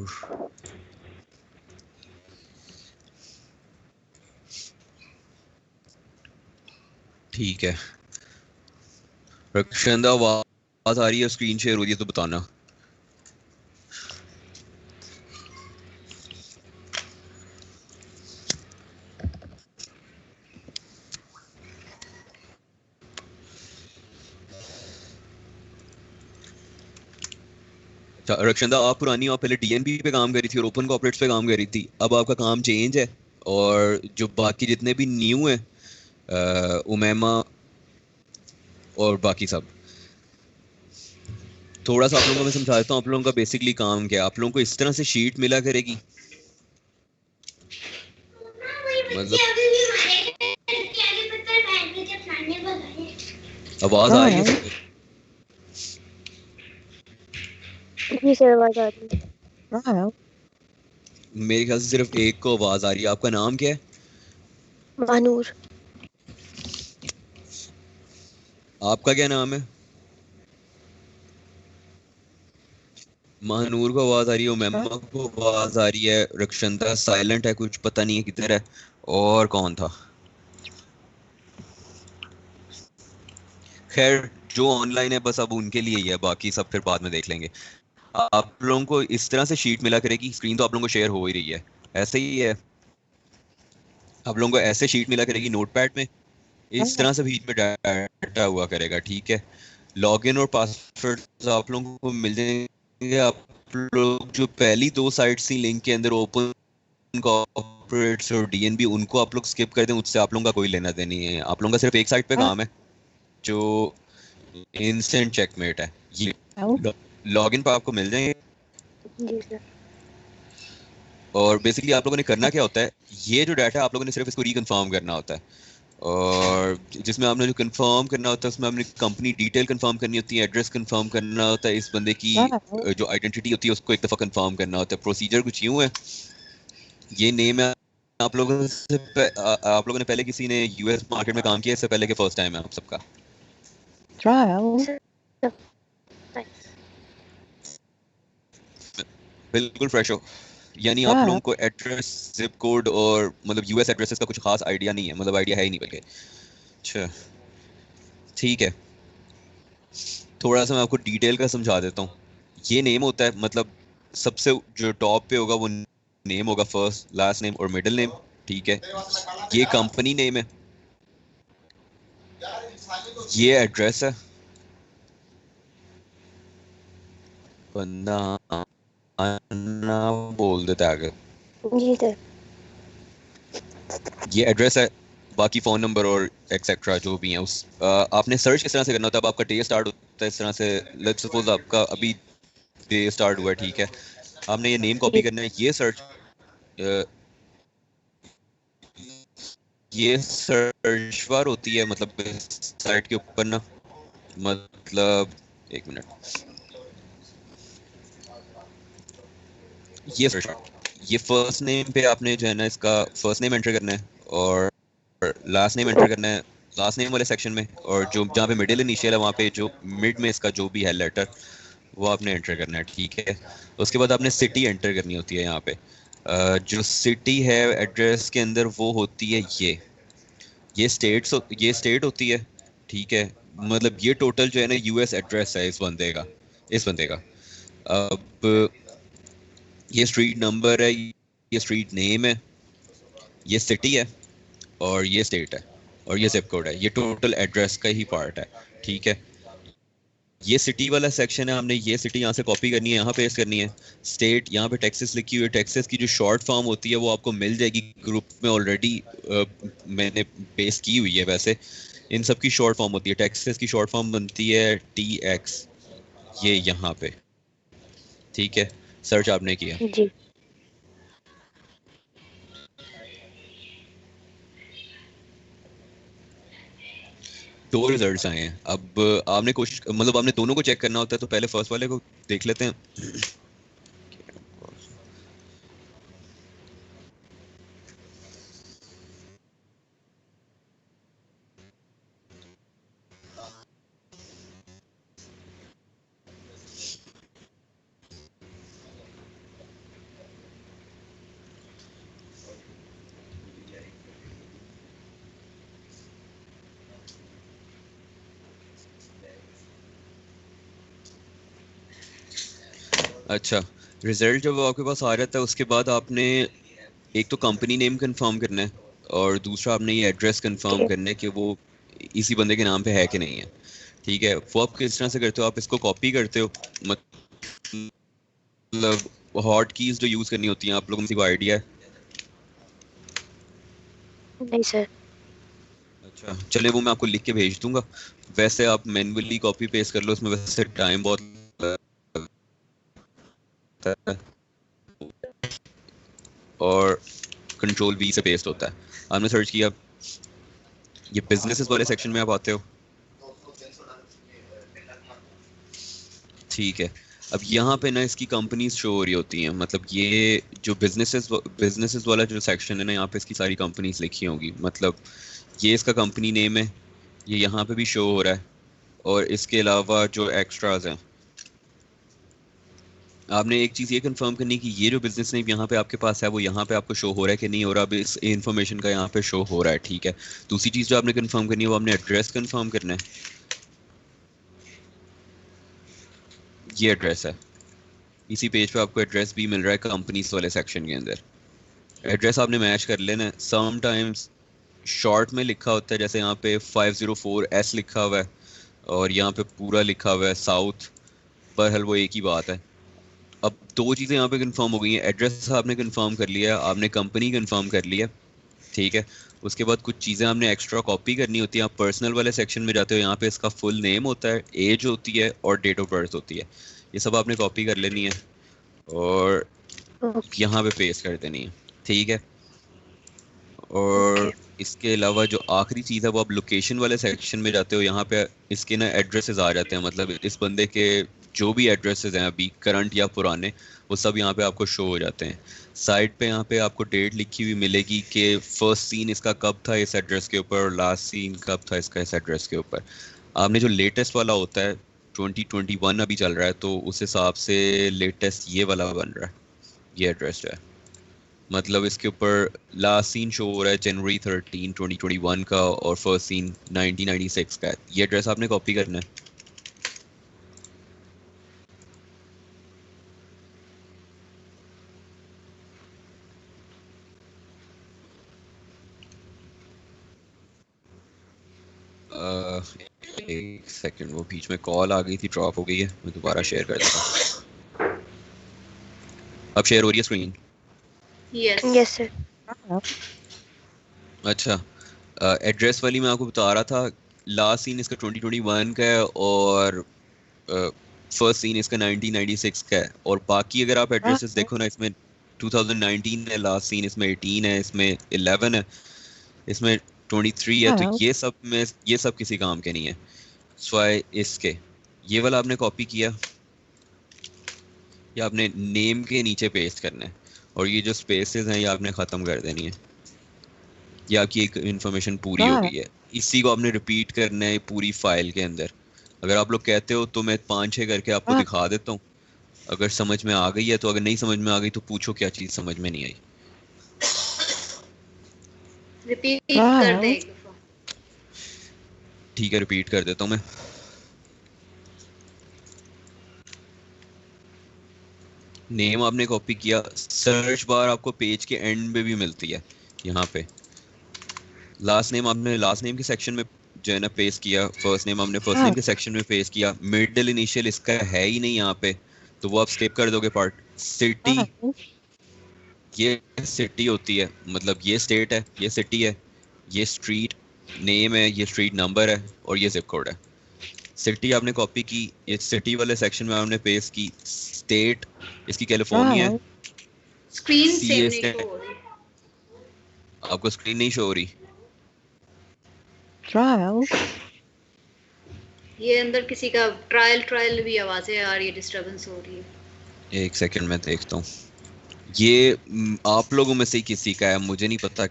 महानूर। ठीक है रक्षंदा, आवाज आ रही है, स्क्रीन शेयर हो रही है तो बताना। अच्छा रक्षंदा, आप पुरानी, आप पहले डीएनबी पे काम करी थी और ओपन कॉर्पोरेट्स पे काम करी थी, अब आपका काम चेंज है। और जो बाकी जितने भी न्यू हैं, उमैमा और बाकी सब, थोड़ा सा आप लोगों को मैं समझा देता हूँ। आप लोगों का बेसिकली काम क्या है, आप लोगों को इस तरह से शीट मिला करेगी, मतलब आवाज आ रही है हाँ सबको? जी सर, आवाज आ रही है। हाँ मेरे ख्याल से सिर्फ एक को आवाज आ रही है। आपका नाम क्या है? महानूर। आपका क्या नाम है? महानूर को आवाज आ रही है, हाँ उमैमा को आवाज आ रही है, रक्षंदा साइलेंट है, कुछ पता नहीं है किधर है। और कौन था? खैर जो ऑनलाइन है बस अब उनके लिए ही है, बाकी सब फिर बाद में देख लेंगे। आप लोगों को इस तरह से शीट मिला करेगी, स्क्रीन तो आप लोगों को शेयर हो ही रही है, ऐसे ही है। आप लोगों को ऐसे शीट मिला करेगी नोटपैड में, इस हाँ तरह से बीच में डाटा हुआ करेगा, ठीक है। लॉगिन और पासवर्ड आप लोगों को मिल जाएंगे। आप लोग जो पहली दो साइट्स थी लिंक के अंदर, ओपन कॉर्पोरेट्स और डीएनबी, उनको आप लोग स्किप कर दें, उससे आप लोगों का कोई लेना देना नहीं है। आप लोगों का सिर्फ एक साइट पे हाँ काम है, जो इंस्टेंट चेकमेट है। ये हाँ लॉगिन पर आपको मिल जाएंगे। जी सर। और बेसिकली आप लोगों ने करना क्या होता है, ये जो डाटा है आप लोगों ने सिर्फ इसको रिकन्फर्म करना होता है। और जिसमें आपने जो कंफर्म करना होता है, उसमें आपने कंपनी डिटेल कंफर्म करनी होती है, एड्रेस कंफर्म करना होता है, इस बंदे की हाँ जो आइडेंटिटी होती है उसको एक दफ़ा कंफर्म करना होता है। प्रोसीजर कुछ यूं है, ये नेम है। आप लोगों से आप लोगों ने पहले किसी ने यूएस मार्केट में काम किया इससे पहले, के फर्स्ट टाइम है आप सबका? ट्रायल। सर बिल्कुल फ्रेश हो, यानी आप लोगों हाँ को एड्रेस, जिप कोड और मतलब यूएस एड्रेसेस का कुछ खास आइडिया नहीं है, मतलब आइडिया है ही नहीं बल्कि। अच्छा ठीक है, थोड़ा सा मैं आपको डिटेल का समझा देता हूँ। ये नेम होता है, मतलब सबसे जो टॉप पे होगा वो नेम होगा, फर्स्ट लास्ट नेम और मिडिल नेम, ठीक है। ये कंपनी नेम है, ये एड्रेस है। बंदा आना बोल देता है आगे। जी सर। ये एड्रेस है, बाकी फ़ोन नंबर और एक्सेट्रा जो भी है उस आपने सर्च किस तरह से करना होता है। अब आपका डे स्टार्ट होता है इस तरह से, लेट्स सपोज आपका अभी डे स्टार्ट हुआ है, ठीक है। आपने ये नेम कॉपी जी करना है, ये सर्च, ये सर्च बार होती है मतलब साइट के ऊपर ना, मतलब एक मिनट, ये सर्च, ये फर्स्ट नेम पे आपने जो है ना इसका फर्स्ट नेम एंटर करना है, और लास्ट नेम एंटर करना है लास्ट नेम वाले सेक्शन में, और जो जहाँ पे मिडिल इनिशियल है वहाँ पे जो मिड में इसका जो भी है लेटर, वो आपने एंटर करना है, ठीक है। उसके बाद आपने सिटी एंटर करनी होती है यहाँ पे। जो सिटी है एड्रेस के अंदर वो होती है ये स्टेट होती है, ठीक है। मतलब ये टोटल जो है ना यूएस एड्रेस है इस बंदे का। अब ये स्ट्रीट नंबर है, ये स्ट्रीट नेम है, ये सिटी है, और ये स्टेट है, और ये जिप कोड है। ये टोटल एड्रेस का ही पार्ट है, ठीक है। ये सिटी वाला सेक्शन है, हमने ये सिटी यहाँ से कॉपी करनी है, यहाँ पेस्ट करनी है। स्टेट यहाँ पे टेक्सास लिखी हुई है, टेक्सास की जो शॉर्ट फॉर्म होती है वो आपको मिल जाएगी ग्रुप में ऑलरेडी, मैंने पेस्ट की हुई है वैसे। इन सब की शॉर्ट फॉर्म होती है, टेक्सास की शॉर्ट फॉर्म बनती है TX, ये यहाँ पे, ठीक है। सर्च आपने किया, जी दो रिजल्ट्स आए हैं। अब आपने कोशिश, मतलब आपने दोनों को चेक करना होता है, तो पहले फर्स्ट वाले को देख लेते हैं। अच्छा, रिजल्ट जब आपके पास आ जाता है उसके बाद आपने एक तो कंपनी नेम कंफर्म करना है और दूसरा आपने ये एड्रेस कंफर्म Okay. करना है कि वो इसी बंदे के नाम पे है कि नहीं है। ठीक है, वो आप किस तरह से करते हो? आप इसको कॉपी करते हो, मतलब हॉट कीज जो यूज करनी होती हैं आप लोगों को आइडिया है? नहीं सर। अच्छा चले, वो मैं आपको लिख के भेज दूंगा। वैसे आप मैन्युअली कॉपी पेस्ट कर लो, उसमें वैसे टाइम बहुत लगता है और कंट्रोल वी से पेस्ट होता है। आपने सर्च किया, ये बिजनेसेस वाले सेक्शन में आप आते हो। ठीक है, अब यहाँ पे ना इसकी कंपनीज शो हो रही होती हैं, मतलब ये जो बिजनेसेस वाला जो सेक्शन है ना, यहाँ पे इसकी सारी कंपनीज लिखी होंगी। मतलब ये इसका कंपनी नेम है, ये यहाँ पे भी शो हो रहा है। और इसके अलावा जो एक्स्ट्राज हैं, आपने एक चीज़ ये कंफर्म करनी कि ये जो बिजनेस नेम यहाँ पे आपके पास है वो यहाँ पे आपको शो हो रहा है कि नहीं हो रहा। अब इस इन्फॉर्मेशन का यहाँ पे शो हो रहा है, ठीक है। दूसरी चीज़ जो आपने कंफर्म करनी है वो आपने एड्रेस कंफर्म करना है। ये एड्रेस है, इसी पेज पे आपको एड्रेस भी मिल रहा है कंपनीज वाले सेक्शन के अंदर। एड्रेस आपने मैच कर लेना है। सम टाइम्स शॉर्ट में लिखा होता है, जैसे यहाँ पे 504S लिखा हुआ है और यहाँ पे पूरा लिखा हुआ है साउथ, पर हल वो एक ही बात है। अब दो चीज़ें यहाँ पे कंफर्म हो गई हैं, एड्रेस आपने कंफर्म कर लिया है, आपने कंपनी कंफर्म कर लिया, ठीक है। उसके बाद कुछ चीज़ें आपने एक्स्ट्रा कॉपी करनी होती है। आप पर्सनल वाले सेक्शन में जाते हो, यहाँ पे इसका फुल नेम होता है, एज होती है और डेट ऑफ बर्थ होती है। ये सब आपने कॉपी कर लेनी है और Okay. यहाँ पे पेस्ट कर देनी है, ठीक है। और इसके अलावा जो आखिरी चीज़ है वो आप लोकेशन वाले सेक्शन में जाते हो, यहाँ पे इसके ना एड्रेसेस आ जाते हैं, मतलब इस बंदे के जो भी एड्रेसेस हैं अभी करंट या पुराने, वो सब यहाँ पे आपको शो हो जाते हैं। साइड पे यहाँ पे आपको डेट लिखी हुई मिलेगी कि फर्स्ट सीन इसका कब था इस एड्रेस के ऊपर और लास्ट सीन कब था इसका इस एड्रेस के ऊपर। आपने जो लेटेस्ट वाला होता है 2021 अभी चल रहा है, तो उस हिसाब से लेटेस्ट ये वाला बन रहा है, ये एड्रेस है। मतलब इसके ऊपर लास्ट सीन शो हो रहा है January 13, 2021 का और फर्स्ट सीन 1996 का है। ये एड्रेस आपने कॉपी करना है। अह, एक सेकंड, वो बीच में कॉल आ गई थी, ड्रॉप हो गई है, मैं दोबारा शेयर कर देता हूँ। अब शेयर हो रही है स्क्रीन? Yes sir. अच्छा, एड्रेस वाली मैं आपको बता रहा था, लास्ट सीन इसका 2021 का है और फर्स्ट सीन इसका 1996 का है। और बाकी अगर आप एड्रेसेस देखो ना, इसमें 2019 है लास्ट सीन, इसमें 18 है, इसमें 11 है, इसमें 23 है। तो ये सब किसी काम के नहीं है, स्वाय इसके ये वाला आपने कॉपी किया, ये आपने नेम के नीचे पेस्ट करना है और ये जो स्पेसेस हैं ये आपने ख़त्म कर देनी है। ये आपकी एक इन्फॉर्मेशन पूरी हो गई है। इसी को आपने रिपीट करना है पूरी फाइल के अंदर। अगर आप लोग कहते हो तो मैं 5-6 करके आपको दिखा देता हूँ, अगर समझ में आ गई है तो। अगर नहीं समझ में आ गई तो पूछो क्या चीज़ समझ में नहीं आई। रिपीट कर दे एक दफा। ठीक है, रिपीट कर देता हूँ मैं। नेम आपने कॉपी किया, सर्च बार आपको पेज के एंड में भी मिलती है यहाँ पे। लास्ट नेम आपने लास्ट नेम के सेक्शन में जो है ना पेस्ट किया, फर्स्ट नेम आपने फर्स्ट नेम के सेक्शन में पेस्ट किया। मिडिल इनिशियल इसका है ही नहीं यहाँ पे, तो वो आप स्किप कर दोगे पार्ट। सिटी, ये सिटी होती है, मतलब ये स्टेट है, ये सिटी है, ये स्ट्रीट नेम है, ये स्ट्रीट नंबर है और ये जिप कोड है। सिटी आपने कॉपी की, ये सिटी वाले सेक्शन में आपने पेस्ट की। स्टेट इसकी कैलिफोर्निया है। स्क्रीन सी सेव ए नहीं शो हो रही। आपको स्क्रीन नहीं शो हो रही? ये अंदर किसी का ट्रायल भी आवाजें आ रही है, डिस्टरबेंस हो रही है। एक सेकंड में देखता हूँ। ये आप लोगों में से ही किसी का है, मुझे नहीं पता